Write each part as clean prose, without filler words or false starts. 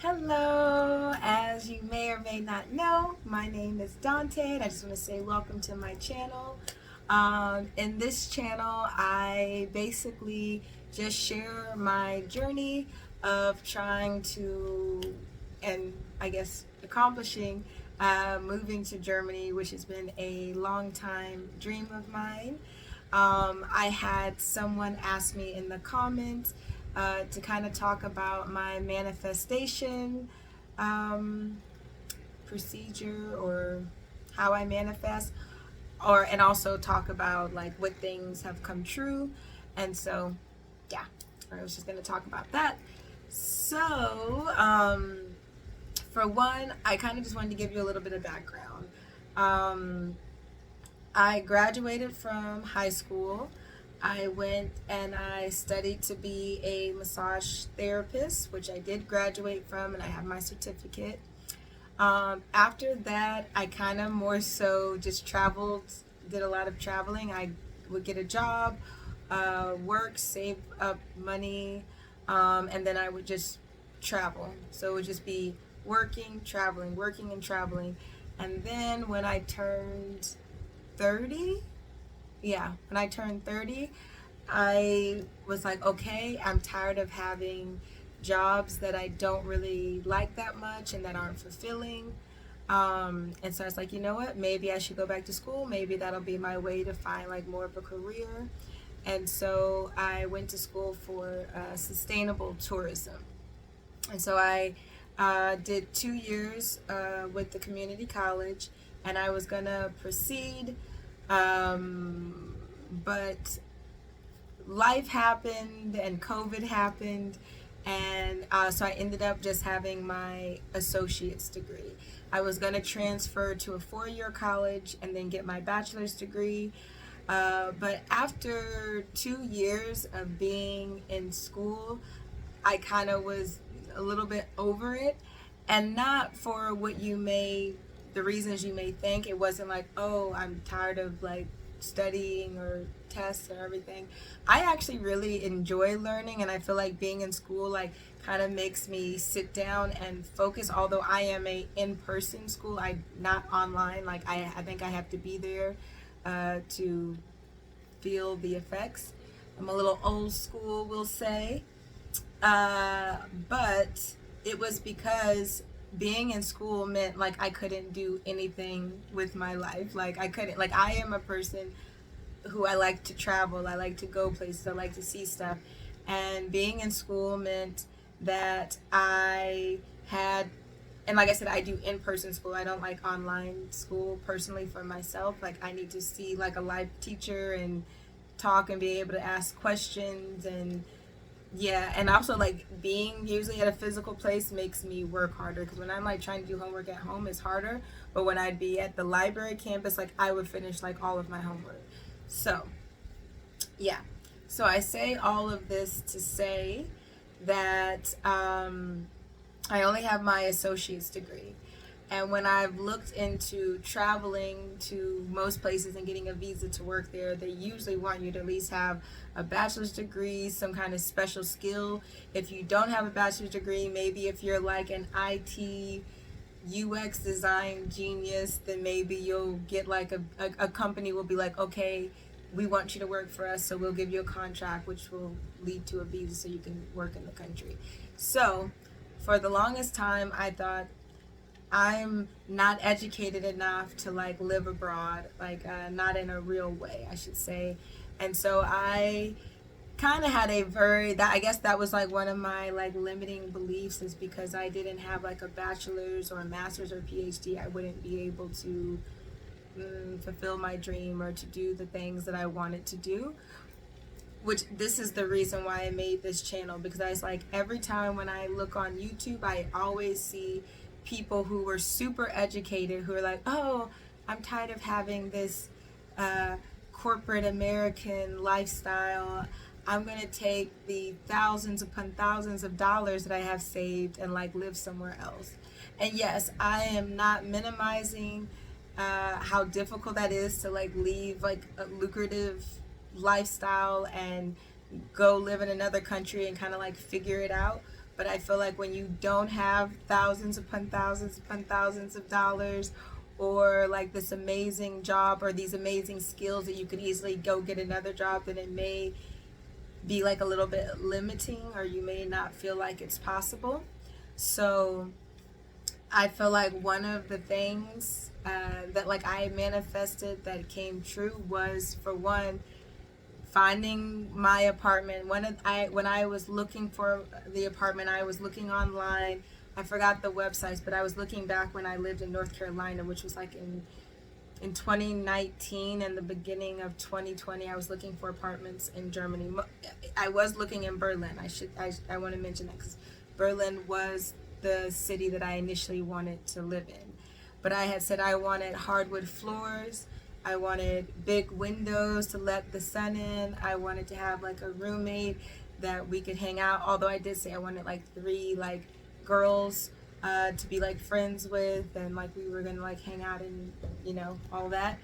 Hello, as you may or may not know, my name is Dante, and I just want to say welcome to my channel. In this channel, I basically just share my journey of trying to, and I guess accomplishing, moving to Germany, which has been a long time dream of mine. I had someone ask me in the comments to kind of talk about my manifestation um, procedure or how I manifest, or and also talk about like what things have come true. And so, yeah, I was just gonna talk about that. So, for one, I kind of just wanted to give you a little bit of background. Um, I graduated from high school. I went and I studied to be a massage therapist, which I did graduate from, and I have my certificate. After that, I kind of more so just traveled, did a lot of traveling. I would get a job, work, save up money, and then I would just travel. So it would just be working, traveling, working, and traveling. And then when I turned 30, yeah, when I turned 30, I was like, okay, I'm tired of having jobs that I don't really like that much and that aren't fulfilling. And so I was like, you know what? Maybe I should go back to school. Maybe that'll be my way to find like more of a career. And so I went to school for sustainable tourism. And so I did 2 years with the community college, and I was gonna proceed, but life happened and COVID happened, and so I ended up just having my associate's degree. I was going to transfer to a 4-year college and then get my bachelor's degree. But after 2 years of being in school, I kind of was a little bit over it, and not for what you may, the reasons you may think. It wasn't like, oh, I'm tired of like studying or tests and everything. I actually really enjoy learning, and I feel like being in school like kind of makes me sit down and focus. Although I am a in-person school, I not online. Like I think I have to be there to feel the effects. I'm a little old school, we'll say. But it was because being in school meant like I couldn't do anything with my life. Like I couldn't, like I am a person who I like to travel, I like to go places, I like to see stuff. And being in school meant that I had, and like I said, I do in-person school. I don't like online school personally for myself. Like I need to see like a live teacher and talk and be able to ask questions. And yeah, and also like being usually at a physical place makes me work harder, because when I'm like trying to do homework at home, it's harder. But when I'd be at the library campus, like I would finish like all of my homework. So yeah, so I say all of this to say that I only have my associate's degree. And when I've looked into traveling to most places and getting a visa to work there, they usually want you to at least have a bachelor's degree, some kind of special skill. If you don't have a bachelor's degree, maybe if you're like an IT UX design genius, then maybe you'll get like a company will be like, okay, we want you to work for us, so we'll give you a contract which will lead to a visa so you can work in the country. So for the longest time, I thought I'm not educated enough to like live abroad, like not in a real way, I should say. And so I kind of had a very, that I guess that was like one of my like limiting beliefs, is because I didn't have like a bachelor's or a master's or PhD, I wouldn't be able to fulfill my dream or to do the things that I wanted to do. Which this is the reason why I made this channel, because I was like, every time when I look on YouTube, I always see people who were super educated who are like, oh, I'm tired of having this corporate American lifestyle. I'm gonna take the thousands upon thousands of dollars that I have saved and like live somewhere else. And yes, I am not minimizing how difficult that is to like leave like a lucrative lifestyle and go live in another country and kind of like figure it out. But I feel like when you don't have thousands upon thousands of dollars, or like this amazing job or these amazing skills that you could easily go get another job, then it may be like a little bit limiting, or you may not feel like it's possible. So I feel like one of the things that like I manifested that came true was, for one, finding my apartment. When I was looking for the apartment, I was looking online. I forgot the websites, but I was looking back when I lived in North Carolina, which was like in 2019 and the beginning of 2020. I was looking for apartments in Germany. I was looking in Berlin. I want to mention that because Berlin was the city that I initially wanted to live in. But I had said I wanted hardwood floors. I wanted big windows to let the sun in. I wanted to have like a roommate that we could hang out. Although I did say I wanted like 3 like girls to be like friends with, and like we were gonna like hang out and all that.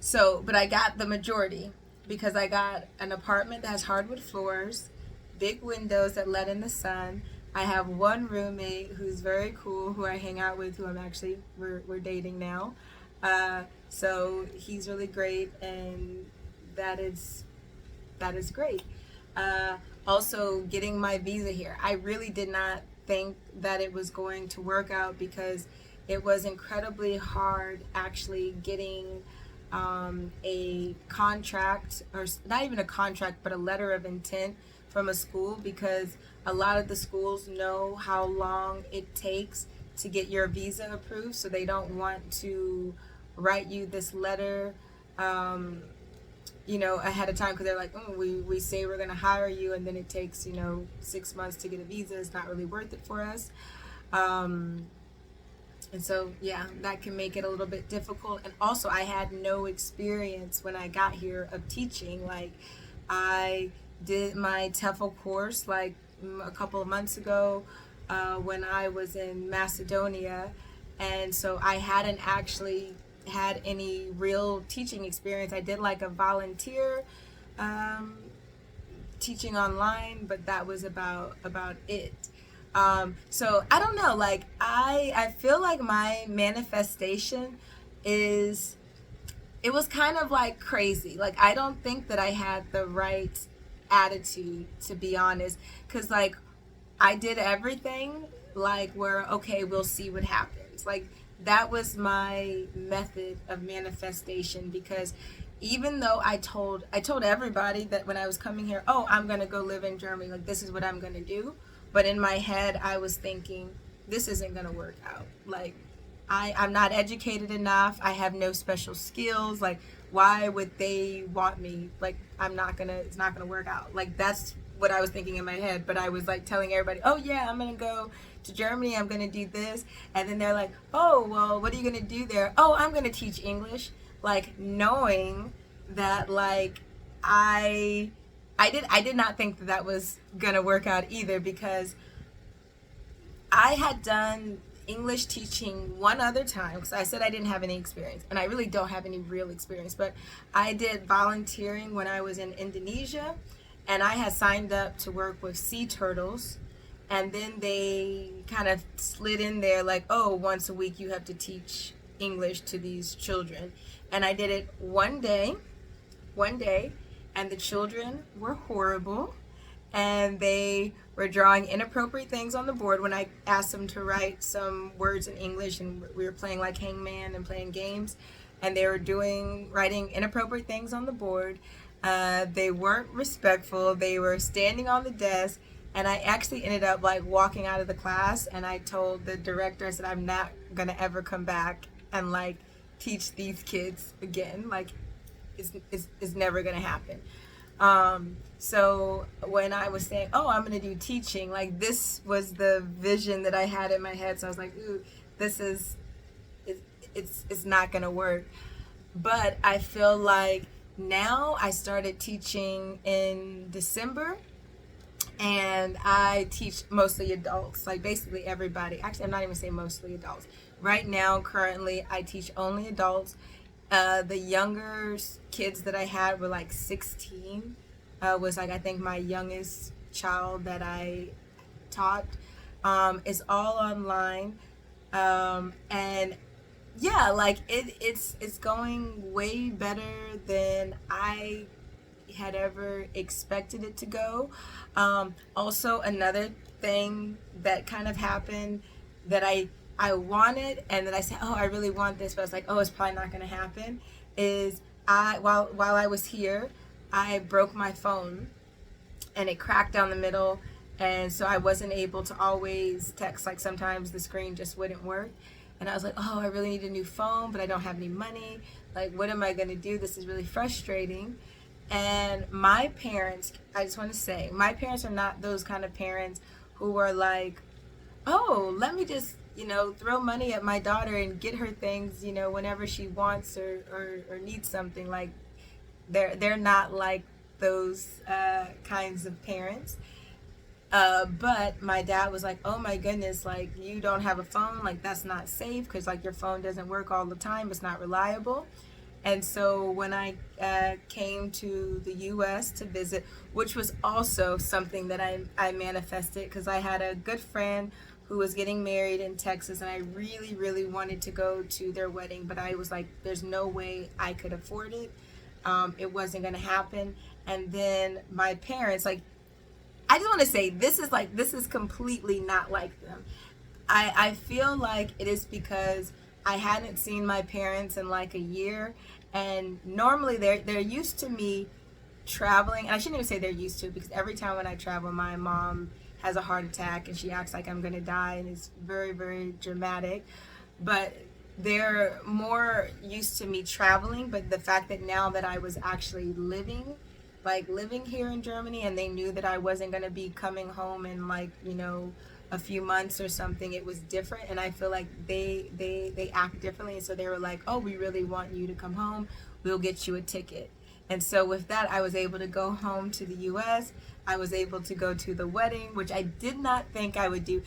So, but I got the majority because I got an apartment that has hardwood floors, big windows that let in the sun. I have one roommate who's very cool, who I hang out with, who we're dating now. So he's really great, and that is great. Also, getting my visa here. I really did not think that it was going to work out because it was incredibly hard actually getting a contract, or not even a contract, but a letter of intent from a school, because a lot of the schools know how long it takes to get your visa approved, so they don't want to write you this letter ahead of time, because they're like, we say we're going to hire you, and then it takes 6 months to get a visa. It's not really worth it for us. And so yeah, that can make it a little bit difficult. And also, I had no experience when I got here of teaching. Like, I did my TEFL course like a couple of months ago when I was in Macedonia, and so I hadn't actually had any real teaching experience. I did like a volunteer teaching online, but that was about it. So I don't know, like I feel like my manifestation it was kind of like crazy. Like, I don't think that I had the right attitude, to be honest, because like I did everything like where, okay, we'll see what happens. Like, that was my method of manifestation, because even though I told everybody that when I was coming here, oh, I'm gonna go live in Germany, like this is what I'm gonna do, but in my head I was thinking, this isn't gonna work out. Like, I'm not educated enough, I have no special skills, like why would they want me? Like, it's not gonna work out. Like, that's what I was thinking in my head. But I was like telling everybody, oh yeah, I'm gonna go to Germany, I'm gonna do this. And then they're like, oh, well, what are you gonna do there? Oh, I'm gonna teach English. Like, knowing that like I did not think that was gonna work out either, because I had done English teaching one other time, because I said I didn't have any experience, and I really don't have any real experience, but I did volunteering when I was in Indonesia, and I had signed up to work with sea turtles, and then they kind of slid in there like, oh, once a week you have to teach English to these children. And I did it one day, and the children were horrible, and they were drawing inappropriate things on the board when I asked them to write some words in English, and we were playing like hangman and playing games, and they were writing inappropriate things on the board. They weren't respectful. They were standing on the desk, and I actually ended up like walking out of the class, and I told the director, I said, I'm not gonna ever come back and like teach these kids again. Like, it's never gonna happen. So when I was saying, oh, I'm gonna do teaching, like this was the vision that I had in my head. So I was like, ooh, it's not gonna work. But I feel like now I started teaching in December, and I teach mostly adults, like basically everybody. Actually, I'm not even saying mostly adults. Right now, currently, I teach only adults. The younger kids that I had were like 16. Was like, I think my youngest child that I taught is all online. And yeah, like it's going way better than I had ever expected it to go. Also, another thing that kind of happened that I wanted, and that I said, oh, I really want this, but I was like, oh, it's probably not going to happen. Is I while I was here, I broke my phone, and it cracked down the middle, and so I wasn't able to always text. Like sometimes the screen just wouldn't work, and I was like, oh, I really need a new phone, but I don't have any money. Like, what am I going to do? This is really frustrating. And my parents, I just want to say, my parents are not those kind of parents who are like, oh, let me just, throw money at my daughter and get her things, whenever she wants or needs something. Like, they're not like those kinds of parents. But my dad was like, oh my goodness, like, you don't have a phone, like, that's not safe, because like your phone doesn't work all the time, it's not reliable. And so when I came to the US to visit, which was also something that I manifested, because I had a good friend who was getting married in Texas, and I really, really wanted to go to their wedding, but I was like, there's no way I could afford it. It wasn't going to happen. And then my parents, like, I just want to say, this is completely not like them. I feel like it is because I hadn't seen my parents in like a year, and normally they're used to me traveling. And I shouldn't even say they're used to, because every time when I travel, my mom has a heart attack and she acts like I'm gonna die, and it's very, very dramatic. But they're more used to me traveling. But the fact that now that I was actually living here in Germany, and they knew that I wasn't gonna be coming home in like, a few months or something, it was different. And I feel like they act differently, and so they were like, oh, we really want you to come home, we'll get you a ticket. And so with that, I was able to go home to the US. I was able to go to the wedding, which I did not think I would do.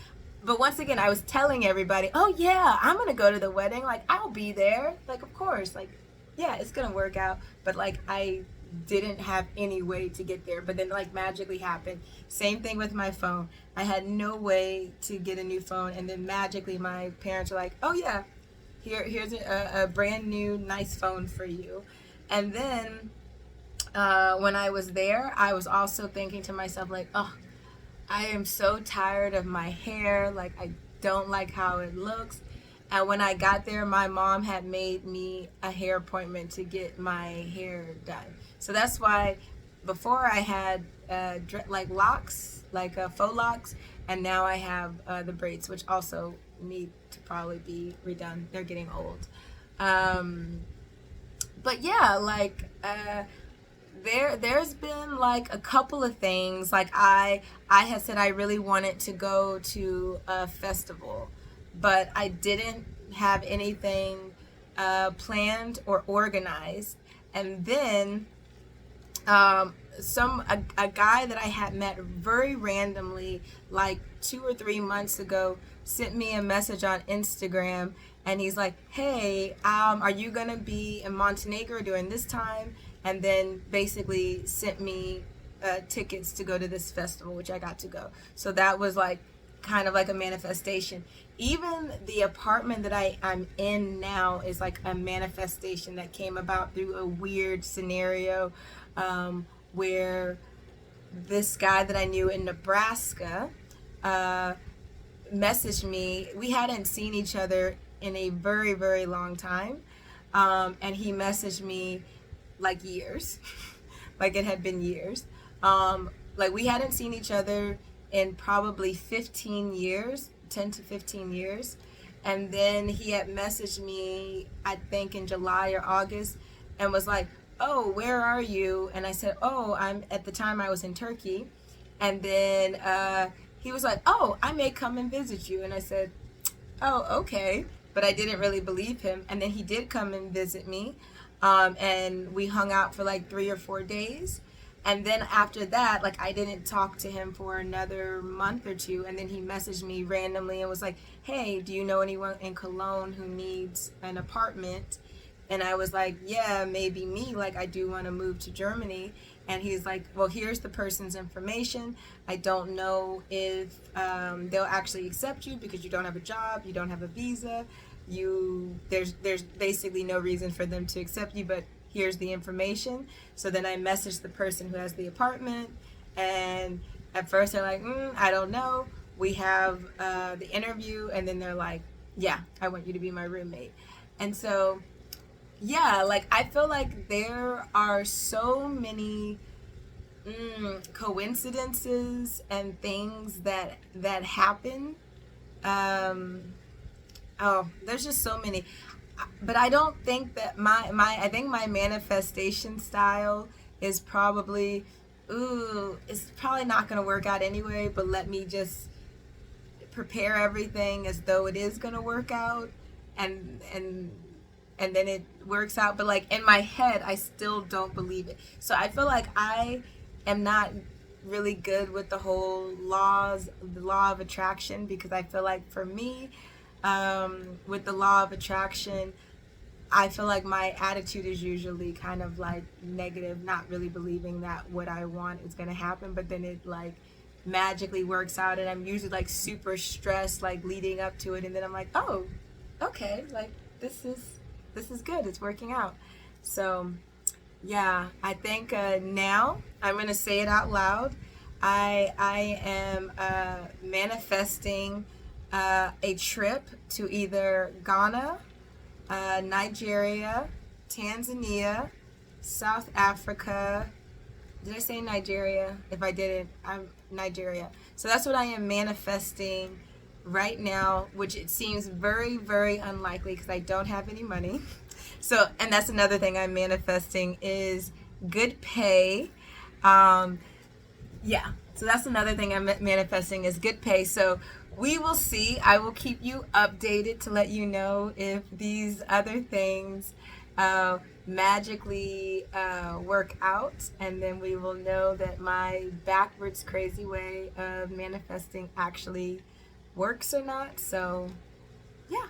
But once again, I was telling everybody, oh yeah, I'm gonna go to the wedding, like, I'll be there, like, of course, like, yeah, it's gonna work out. But like, I didn't have any way to get there, but then like magically happened. Same thing with my phone. I had no way to get a new phone, and then magically my parents were like, oh yeah, here's a brand new nice phone for you. And then when I was there, I was also thinking to myself, like, oh, I am so tired of my hair, like, I don't like how it looks. And when I got there, my mom had made me a hair appointment to get my hair done. So that's why before I had like locks, like faux locks, and now I have the braids, which also need to probably be redone. They're getting old. But yeah, like there's been like a couple of things. Like I had said I really wanted to go to a festival, but I didn't have anything planned or organized. And then a guy that I had met very randomly like 2 or 3 months ago sent me a message on Instagram, and he's like, hey, are you gonna be in Montenegro during this time? And then basically sent me tickets to go to this festival, which I got to go. So that was like kind of like a manifestation. Even the apartment that I'm in now is like a manifestation that came about through a weird scenario where this guy that I knew in Nebraska messaged me. We hadn't seen each other in a very, very long time. And he messaged me like years, like it had been years. Like we hadn't seen each other in probably 15 years, 10 to 15 years. And then he had messaged me, I think in July or August, and was like, oh, where are you? And I said, oh, at the time I was in Turkey. And then he was like, oh, I may come and visit you. And I said, oh, okay. But I didn't really believe him. And then he did come and visit me. And we hung out for like 3 or 4 days. And then after that, like I didn't talk to him for another month or two. And then he messaged me randomly and was like, hey, do you know anyone in Cologne who needs an apartment? And I was like, yeah, maybe me. Like I do want to move to Germany. And he's like, well, here's the person's information. I don't know if they'll actually accept you because you don't have a job, you don't have a visa, there's basically no reason for them to accept you, but here's the information. So then I messaged the person who has the apartment, and at first they're like, I don't know. We have the interview, and then they're like, yeah, I want you to be my roommate. And so, yeah, like I feel like there are so many coincidences and things that happen. Um, oh, there's just so many. But I don't think that I think my manifestation style is probably, it's probably not going to work out anyway, but let me just prepare everything as though it is going to work out, and then it works out. But like in my head, I still don't believe it. So I feel like I am not really good with the law of attraction, because I feel like for me, with the law of attraction, I feel like my attitude is usually kind of like negative, not really believing that what I want is going to happen, but then it like magically works out, and I'm usually like super stressed like leading up to it, and then I'm like, oh, okay, like this is good, it's working out. So yeah, I think now I'm going to say it out loud. I am manifesting a trip to either Ghana, Nigeria, Tanzania, South Africa. Did I say Nigeria? If I didn't, I'm Nigeria. So that's what I am manifesting right now, which it seems very, very unlikely because I don't have any money. So, and that's another thing I'm manifesting is good pay. Yeah, so that's another thing I'm manifesting is good pay. So we will see. I will keep you updated to let you know if these other things magically work out, and then we will know that my backwards crazy way of manifesting actually works or not. So yeah,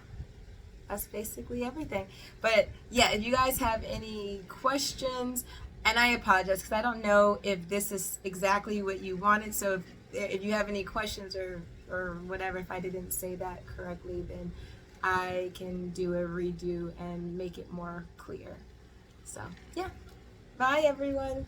that's basically everything. But yeah, if you guys have any questions, and I apologize because I don't know if this is exactly what you wanted. So if you have any questions or whatever, if I didn't say that correctly, then I can do a redo and make it more clear. So yeah, bye everyone.